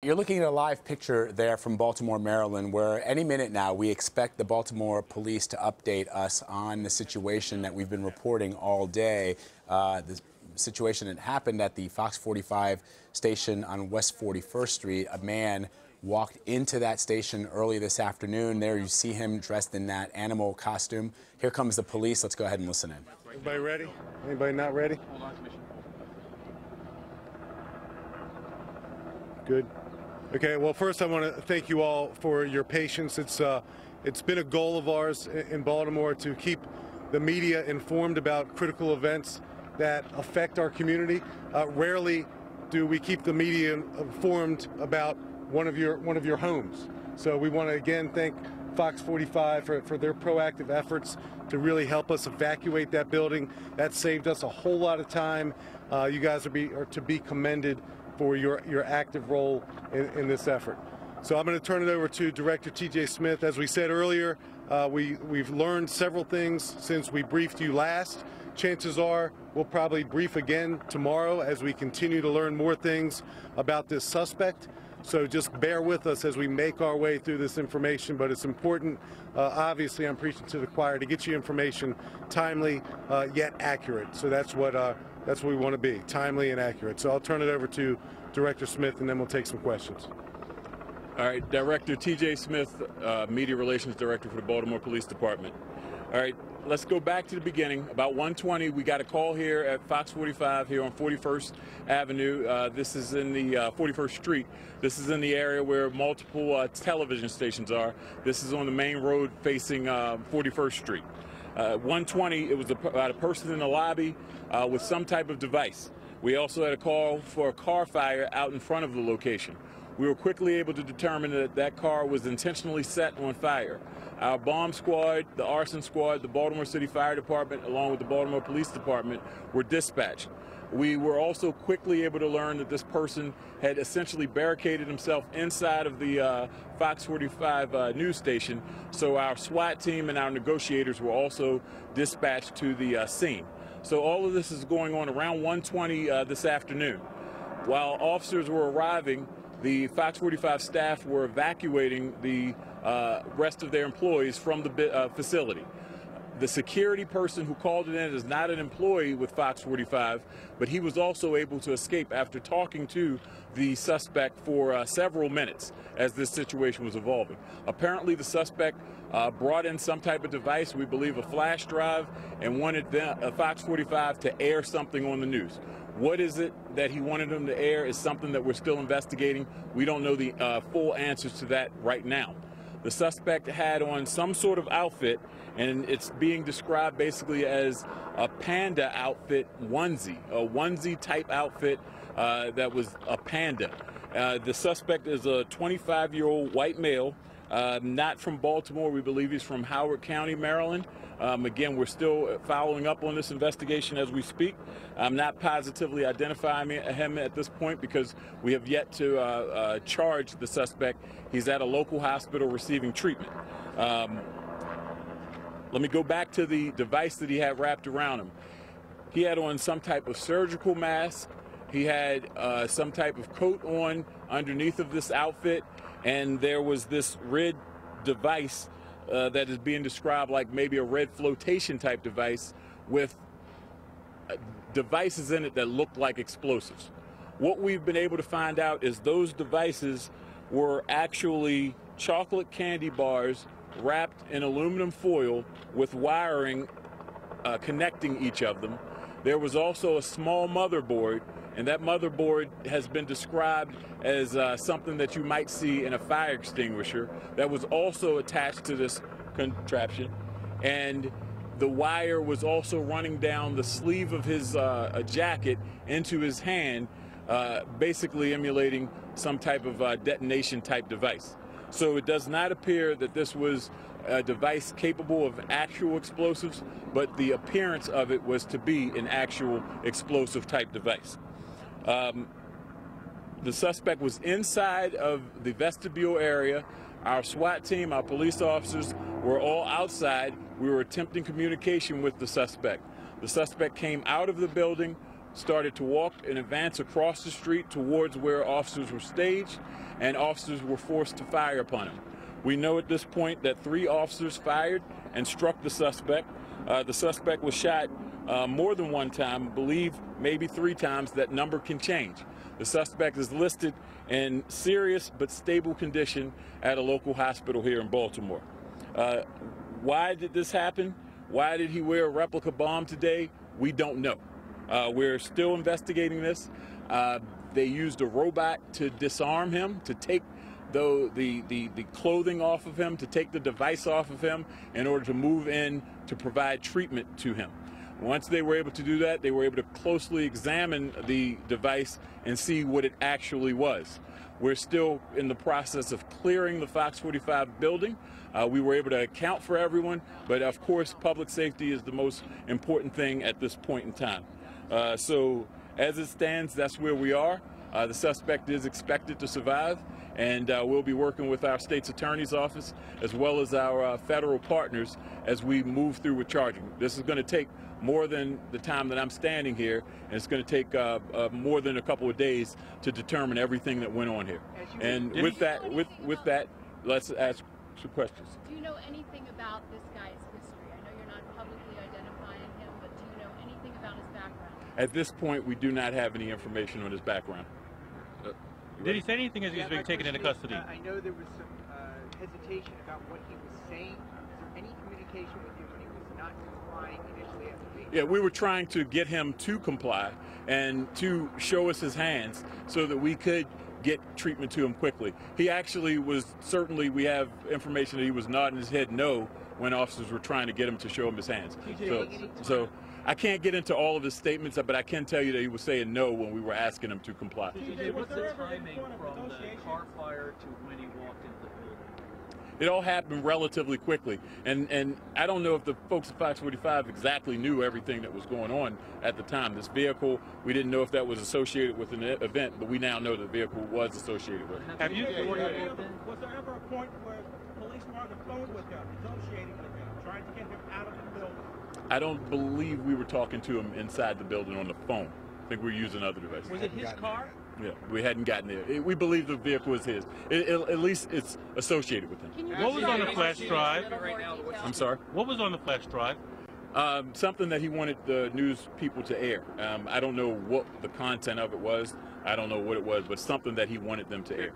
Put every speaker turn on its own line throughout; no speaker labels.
You're looking at a live picture there from Baltimore, Maryland, where any minute now we expect the Baltimore police to update us on the situation that we've been reporting all day. The situation that happened at the Fox 45 station on West 41st Street. A man walked into that station early this afternoon. There you see him dressed in that animal costume. Here comes the police. Let's go ahead and listen in.
Everybody ready? Anybody not ready?
Hold on, Commissioner.
Good. Okay, well, first I want to thank you all for your patience. It's been a goal of ours in Baltimore to keep the media informed about critical events that affect our community. Rarely do we keep the media informed about one of your homes. So we want to again thank Fox 45 for their proactive efforts to really help us evacuate that building. That saved us a whole lot of time. You guys are to be commended for your active role in this effort. So I'm going to turn it over to Director T.J. Smith. As we said earlier, we've learned several things since we briefed you last. Chances are we'll probably brief again tomorrow as we continue to learn more things about this suspect. So just bear with us as we make our way through this information, but it's important, obviously I'm preaching to the choir, to get you information timely yet accurate. So that's what we want to be, timely and accurate. So I'll turn it over to Director Smith, and then we'll take some questions.
All right, Director T.J. Smith, Media Relations Director for the Baltimore Police Department. All right, let's go back to the beginning. About 1:20, we got a call here at Fox 45 here on 41st Avenue. This is in the 41st Street. This is in the area where multiple television stations are. This is on the main road facing 41st Street. 1:20, it was about a person in the lobby with some type of device. We also had a call for a car fire out in front of the location. We were quickly able to determine that that car was intentionally set on fire. Our bomb squad, the arson squad, the Baltimore City Fire Department, along with the Baltimore Police Department, were dispatched. We were also quickly able to learn that this person had essentially barricaded himself inside of the Fox 45 news station, so our SWAT team and our negotiators were also dispatched to the scene. So all of this is going on around 1:20 this afternoon. While officers were arriving, the Fox 45 staff were evacuating the rest of their employees from the facility. The security person who called it in is not an employee with Fox 45, but he was also able to escape after talking to the suspect for several minutes as this situation was evolving. Apparently the suspect brought in some type of device, we believe a flash drive, and wanted Fox 45 to air something on the news. What is it that he wanted them to air is something that we're still investigating. We don't know the full answers to that right now. The suspect had on some sort of outfit, and it's being described basically as a panda outfit onesie, a onesie type outfit that was a panda. The suspect is a 25-year-old white male, not from Baltimore. We believe he's from Howard County, Maryland. Again, we're still following up on this investigation as we speak. I'm not positively identifying him at this point because we have yet to charge the suspect. He's at a local hospital receiving treatment. Let me go back to the device that he had wrapped around him. He had on some type of surgical mask. He had some type of coat on underneath of this outfit, and there was this red device that is being described like maybe a red flotation type device with devices in it that look like explosives. What we've been able to find out is those devices were actually chocolate candy bars wrapped in aluminum foil with wiring connecting each of them. There was also a small motherboard, and that motherboard has been described as something that you might see in a fire extinguisher that was also attached to this contraption. And the wire was also running down the sleeve of his jacket into his hand, basically emulating some type of detonation type device. So it does not appear that this was a device capable of actual explosives, but the appearance of it was to be an actual explosive type device. The suspect was inside of the vestibule area. Our SWAT team, our police officers were all outside. We were attempting communication with the suspect. The suspect came out of the building, started to walk and advance across the street towards where officers were staged. and officers were forced to fire upon him. We know at this point that 3 officers fired and struck the suspect. The suspect was shot more than one time, I believe maybe 3 times. That number can change. The suspect is listed in serious but stable condition at a local hospital here in Baltimore. Why did this happen? Why did he wear a replica bomb today? We don't know. We're still investigating this. They used a robot to disarm him, to take the clothing off of him, to take the device off of him in order to move in to provide treatment to him. Once they were able to do that, they were able to closely examine the device and see what it actually was. We're still in the process of clearing the Fox 45 building. We were able to account for everyone, but of course public safety is the most important thing at this point in time. So as it stands, that's where we are. The suspect is expected to survive, and we'll be working with our state's attorney's office as well as our federal partners as we move through with charging. This is going to take more than the time that I'm standing here, and it's going to take more than a couple of days to determine everything that went on here. And with that, let's ask some questions.
Do you know anything about this guy's history? I know you're not publicly identifying him, but do you know anything about his background?
At this point, we do not have any information on his background.
Did he say anything as he was being taken into custody?
I know there was some hesitation about what he was saying. Is there any communication with you when he was not complying initially after being...
Yeah, we were trying to get him to comply and to show us his hands so that we could get treatment to him quickly. He actually was, certainly we have information that he was nodding his head no when officers were trying to get him to show him his hands. So I can't get into all of his statements, but I can tell you that he was saying no when we were asking him to comply.
What's the timing from the car fire to when he walked into the building?
It all happened relatively quickly, and I don't know if the folks at Fox 45 exactly knew everything that was going on at the time. This vehicle, we didn't know if that was associated with an event, but we now know the vehicle was associated with it.
Have you?
Was there ever a point where police were on the phone with him, negotiating with him, trying to get him out of the building?
I don't believe we were talking to him inside the building on the phone. I think we were using other devices.
Was it his car?
Yeah, we hadn't gotten there. We believe the vehicle is his. At least it's associated with him.
What was on the flash drive?
I'm sorry?
What was on the flash drive?
Something that he wanted the news people to air. I don't know what the content of it was. I don't know what it was, but something that he wanted them to air.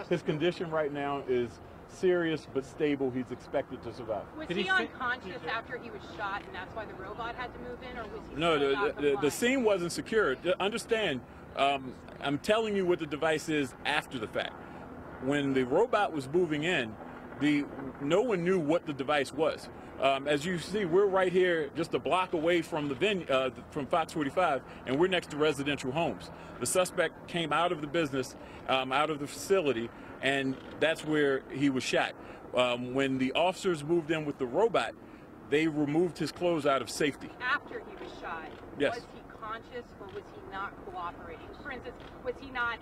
His condition right now is serious but stable. He's expected to survive.
Was he unconscious after he was shot, and that's why the robot had to move in, or was he
No, the scene wasn't secured. Understand, I'm telling you what the device is after the fact. When the robot was moving in, no one knew what the device was. As you see, we're right here just a block away from the venue, from Fox 45, and we're next to residential homes. The suspect came out of the business, out of the facility, and that's where he was shot. When the officers moved in with the robot, they removed his clothes out of safety.
After he was shot,
yes.
Was he conscious, or was he not cooperating? For instance, was he not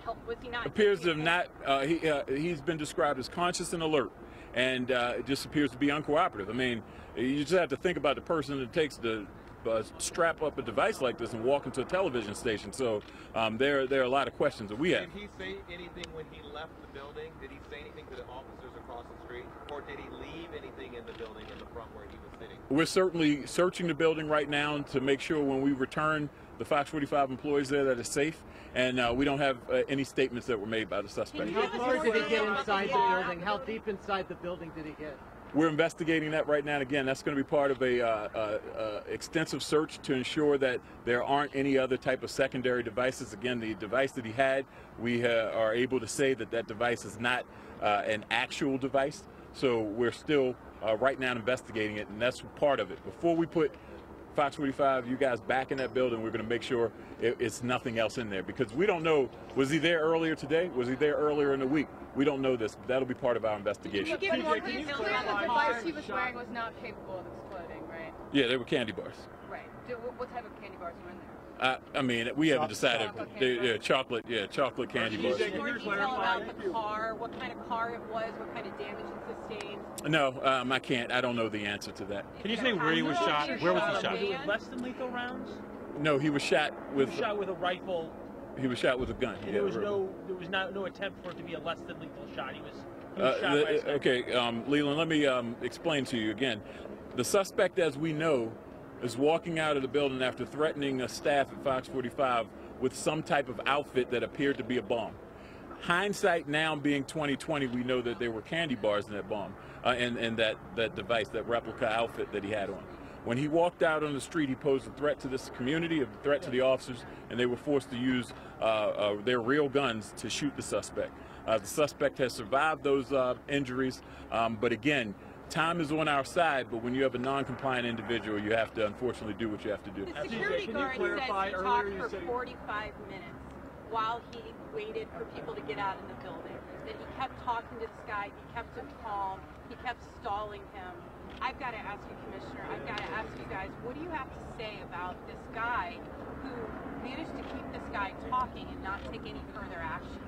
appears to have not. He's been described as conscious and alert, and it just appears to be uncooperative. I mean, you just have to think about the person that takes the strap up a device like this and walk into a television station. So there are a lot of questions that we have.
Did he say anything when he left the building? Did he say anything to the officers across the street? Or did he leave anything in the building in the front where he was sitting?
We're certainly searching the building right now to make sure when we return the Fox 45 employees there that it's safe, and we don't have any statements that were made by the suspect.
How far did he get inside the building? How deep inside the building did he get?
We're investigating that right now. And again, that's going to be part of a extensive search to ensure that there aren't any other type of secondary devices. Again, the device that he had, we are able to say that that device is not an actual device. So we're still right now investigating it, and that's part of it. Before we put Fox 45, you guys back in that building, we're going to make sure it's nothing else in there, because we don't know, was he there earlier today? Was he there earlier in the week? We don't know this. That'll be part of our investigation.
Can you give more details about the device he was wearing was not capable of exploding, right?
Yeah, they were candy bars.
Right. What type of candy bars were in there?
I mean, we haven't decided. Chocolate candy bars.
Can you more detail about the car, what kind of car it was, what kind of damage it sustained?
No, I can't. I don't know the answer to that.
Can you say where he was shot? Where was he shot?
Was it less than lethal rounds?
No, he was shot with.
He was shot with a rifle
He was shot with a gun.
And there was no attempt for it to be a less than lethal shot. He was shot by a sniper.
Okay, Leland, let me explain to you again. The suspect, as we know, is walking out of the building after threatening a staff at Fox 45 with some type of outfit that appeared to be a bomb. Hindsight now being 2020, we know that there were candy bars in that bomb, and that device, that replica outfit that he had on. When he walked out on the street, he posed a threat to this community, a threat to the officers, and they were forced to use their real guns to shoot the suspect. The suspect has survived those injuries, but again, time is on our side, but when you have a non-compliant individual, you have to unfortunately do what you have to do.
The security guard says he talked for 45 minutes while he waited for people to get out in the building. That he kept talking to this guy, he kept him calm, he kept stalling him. I've got to ask you, Commissioner, I've got to ask you guys, what do you have to say about this guy who managed to keep this guy talking and not take any further action?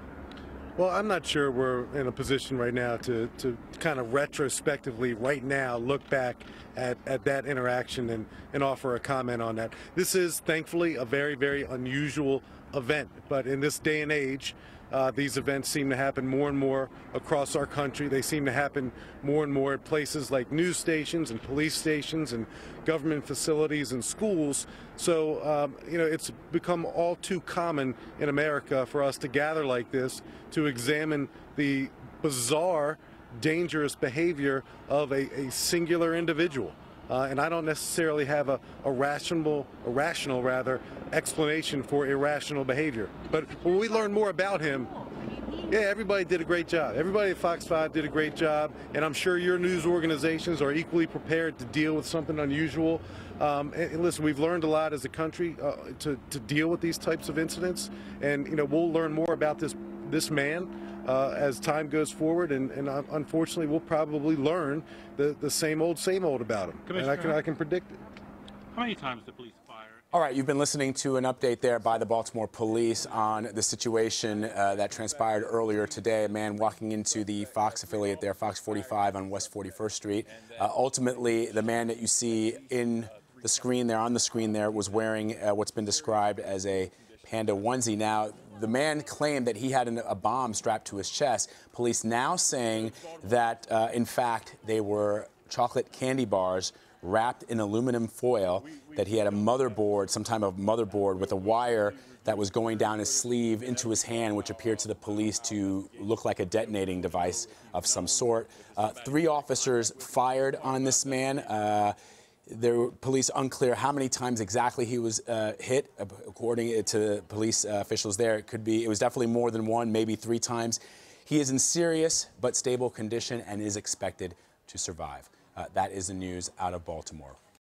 Well, I'm not sure we're in a position right now to kind of retrospectively right now look back at that interaction and offer a comment on that. This is thankfully a very, very unusual event, but in this day and age, these events seem to happen more and more across our country. They seem to happen more and more at places like news stations and police stations and government facilities and schools. So, you know, it's become all too common in America for us to gather like this to examine the bizarre, dangerous behavior of a singular individual. And I don't necessarily have a rational explanation for irrational behavior. But when we learn more about him, yeah, everybody did a great job. Everybody at Fox 5 did a great job, and I'm sure your news organizations are equally prepared to deal with something unusual. And listen, we've learned a lot as a country to deal with these types of incidents, and you know, we'll learn more about this man as time goes forward, and unfortunately we'll probably learn the same old about him. And I can predict it.
How many times did police fire?
All right, you've been listening to an update there by the Baltimore police on the situation that transpired earlier today. A man walking into the Fox affiliate there, Fox 45 on West 41st Street. Ultimately, the man that you see in the screen there, on the screen there, was wearing what's been described as a panda onesie. Now, the man claimed that he had a bomb strapped to his chest. Police now saying that, in fact, they were chocolate candy bars wrapped in aluminum foil, that he had a motherboard, some type of motherboard with a wire that was going down his sleeve into his hand, which appeared to the police to look like a detonating device of some sort. 3 officers fired on this man. There were police unclear how many times exactly he was hit. According to police officials there, it was definitely more than 1, maybe 3 times. He is in serious but stable condition and is expected to survive. That is the news out of Baltimore.